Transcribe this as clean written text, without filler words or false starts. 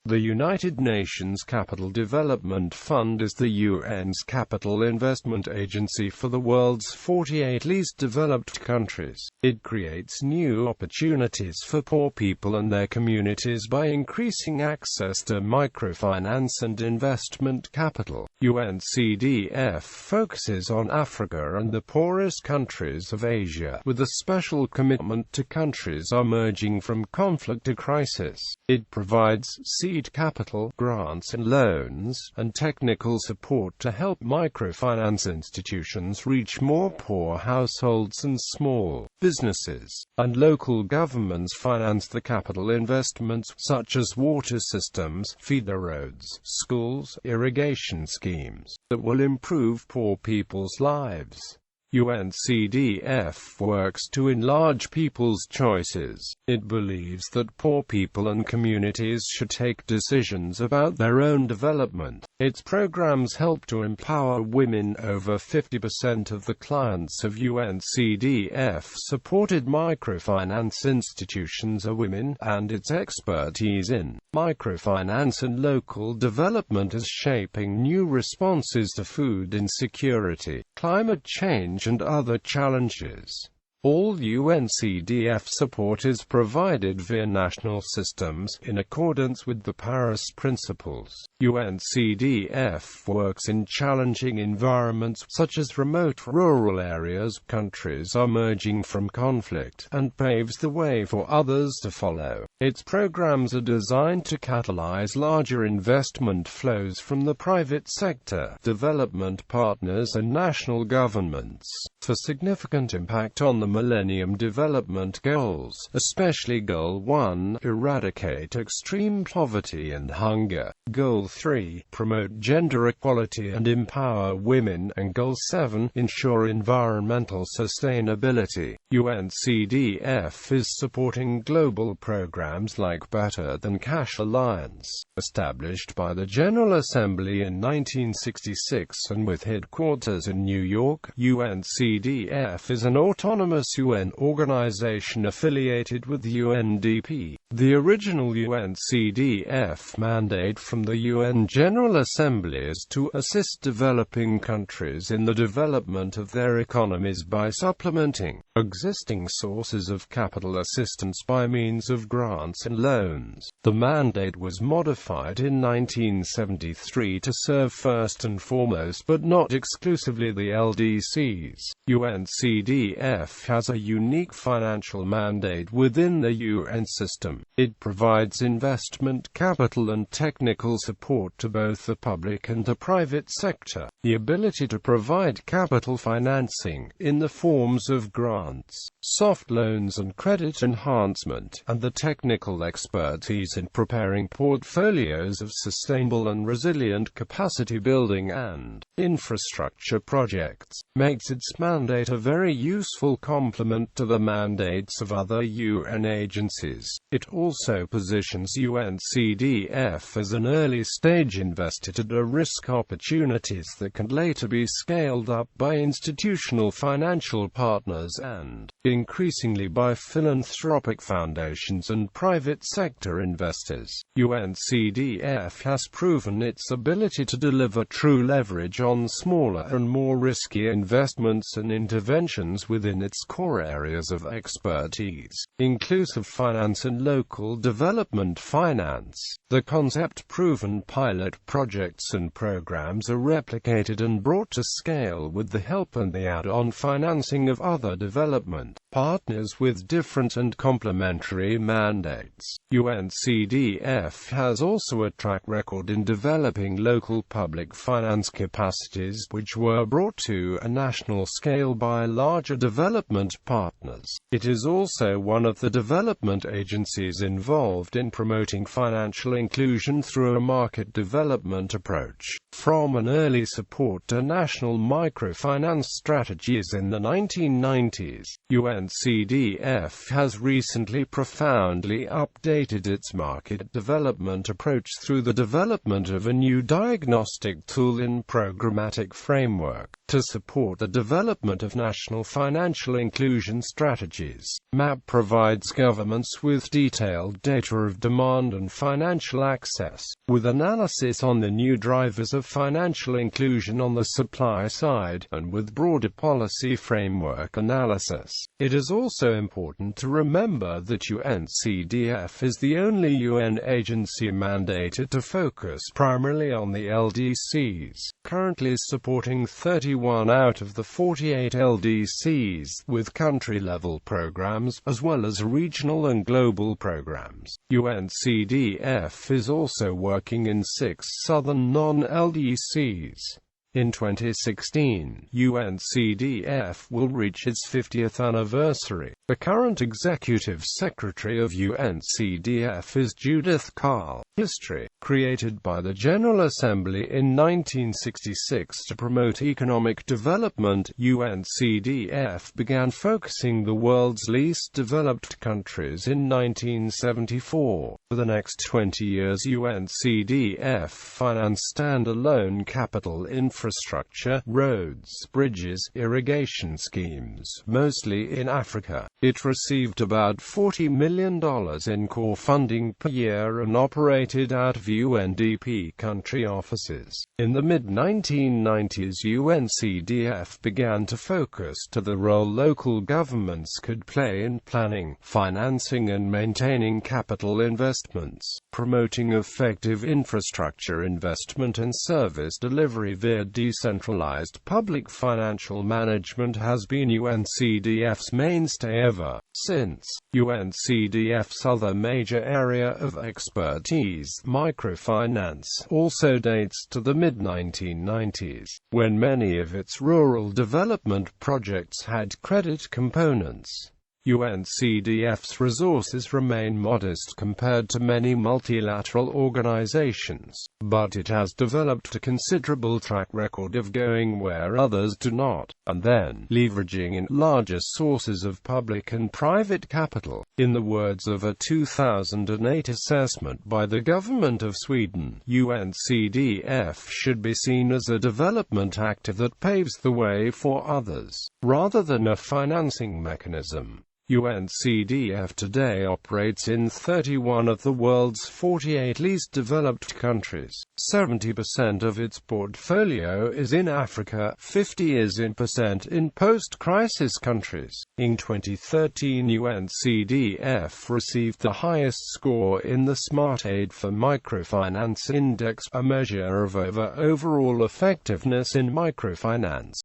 The United Nations Capital Development Fund is the UN's capital investment agency for the world's 48 least developed countries. It creates new opportunities for poor people and their communities by increasing access to microfinance and investment capital. UNCDF focuses on Africa and the poorest countries of Asia, with a special commitment to countries emerging from conflict or crisis. It provides seed capital, grants and loans, and technical support to help microfinance institutions reach more poor households and small businesses, and local governments finance the capital investments such as water systems, feeder roads, schools, irrigation schemes that will improve poor people's lives. UNCDF works to enlarge people's choices. It believes that poor people and communities should take decisions about their own development. Its programs help to empower women. Over 50% of the clients of UNCDF-supported microfinance institutions are women, and its expertise in microfinance and local development is shaping new responses to food insecurity, climate change, and other challenges. All UNCDF support is provided via national systems, in accordance with the Paris Principles. UNCDF works in challenging environments, such as remote rural areas, countries emerging from conflict, and paves the way for others to follow. Its programs are designed to catalyze larger investment flows from the private sector, development partners and national governments, for significant impact on the Millennium Development Goals, especially Goal 1, eradicate extreme poverty and hunger, Goal 3, promote gender equality and empower women, and Goal 7, ensure environmental sustainability. UNCDF is supporting global programs like Better Than Cash Alliance, established by the General Assembly in 1966 and with headquarters in New York. UNCDF is an autonomous UN organization affiliated with the UNDP. The original UNCDF mandate from the UN General Assembly is to assist developing countries in the development of their economies by supplementing existing sources of capital assistance by means of grants and loans. The mandate was modified in 1973 to serve first and foremost but not exclusively the LDCs. UNCDF has a unique financial mandate within the UN system. It provides investment capital and technical support to both the public and the private sector. The ability to provide capital financing, in the forms of grants, soft loans and credit enhancement, and the technical expertise in preparing portfolios of sustainable and resilient capacity building and infrastructure projects, makes its mandate a very useful complement to the mandates of other UN agencies. It also positions UNCDF as an early-stage investor to risk opportunities that can later be scaled up by institutional financial partners and, increasingly, by philanthropic foundations and private sector investors. UNCDF has proven its ability to deliver true leverage on smaller and more risky investments and interventions within its core areas of expertise, inclusive finance and local development finance. The concept-proven pilot projects and programs are replicated and brought to scale with the help and the add-on financing of other development partners with different and complementary mandates. UNCDF has also a track record in developing local public finance capacities which were brought to a national scale by larger development partners. It is also one of the development agencies involved in promoting financial inclusion through a market development approach. From an early support to national microfinance strategies in the 1990s, UNCDF has recently profoundly updated its market development approach through the development of a new diagnostic tool in progress. programmatic framework to support the development of national financial inclusion strategies. MAP provides governments with detailed data of demand and financial access, with analysis on the new drivers of financial inclusion on the supply side, and with broader policy framework analysis. It is also important to remember that UNCDF is the only UN agency mandated to focus primarily on the LDCs, currently supporting 31 out of the 48 LDCs, with country-level programs, as well as regional and global programs. UNCDF is also working in 6 southern non-LDCs. In 2016, UNCDF will reach its 50th anniversary. The current executive secretary of UNCDF is Judith Carl. History. Created by the General Assembly in 1966 to promote economic development, UNCDF began focusing the world's least developed countries in 1974. For the next 20 years, UNCDF financed standalone capital infrastructure, roads, bridges, irrigation schemes, mostly in Africa. It received about $40 million in core funding per year and operated out of UNDP country offices. In the mid-1990s, UNCDF began to focus to the role local governments could play in planning, financing and maintaining capital investments, promoting effective infrastructure investment and service delivery via decentralized public financial management has been UNCDF's mainstay ever since. UNCDF's other major area of expertise, microfinance, also dates to the mid-1990s, when many of its rural development projects had credit components. UNCDF's resources remain modest compared to many multilateral organizations, but it has developed a considerable track record of going where others do not, and then leveraging in larger sources of public and private capital. In the words of a 2008 assessment by the government of Sweden, UNCDF should be seen as a development actor that paves the way for others, rather than a financing mechanism. UNCDF today operates in 31 of the world's 48 least developed countries. 70% of its portfolio is in Africa, 50% in post-crisis countries. In 2013, UNCDF received the highest score in the Smart Aid for Microfinance Index, a measure of overall effectiveness in microfinance.